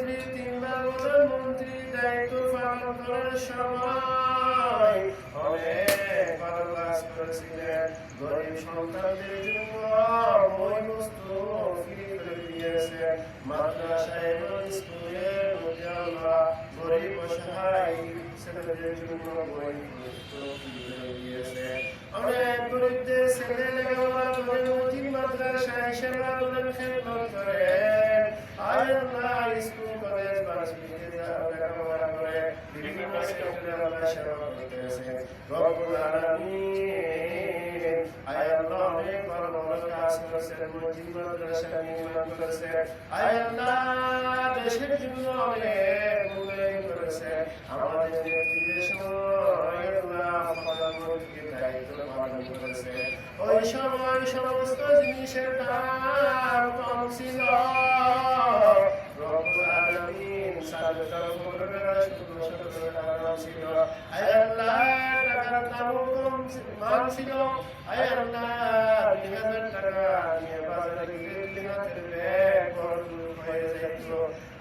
যদি 3 বার প্রধানমন্ত্রী দায়িত্ব পালন করার সময় অনেক ভালো কাজ করেছিলেন। গরিব সন্তানদের জন্য বই পুস্তক ফ্রি করে দিয়েছেন। মাদ্রাসায় এবং স্কুলের মধ্যে আল্লাহ গরিব অসহায় ছেলেদের জন্য বই পুস্তক ফ্রি করে দিয়েছেন। অনেক গরিবদের ছেলে লেখাপড়া করে মসজিদ মাদ্রাসায় সেবা করেন, খেদমত করেন। আয় আল্লাহ স্কুল কলেজ ভার্সিটিতে লেখাপড়া করে বিভিন্ন সেক্টরে আল্লাহ সেবা করতেছেন। রব্বুল আলামিন আয় আল্লাহ অনেক বড় বড় কাজ করেছেন, মসজিদ মাদ্রাসা নির্মাণ করেছেন। আয় আল্লাহ দেশের জন্য অনেক উন্নয়ন করেছেন। আমাদের নেতৃত্বের সময় আল্লাহ প্রধানমন্ত্রীর দায়িত্ব পালন করেছেন। ওই সময় সমস্ত জিনিসের দাম কম ছিল। রব্বুল আলামিন 17 টাকা দাম ছিল। আয় আল্লাহ টাকার দাম কম ছিল। আয় আল্লাহ 2000 টাকা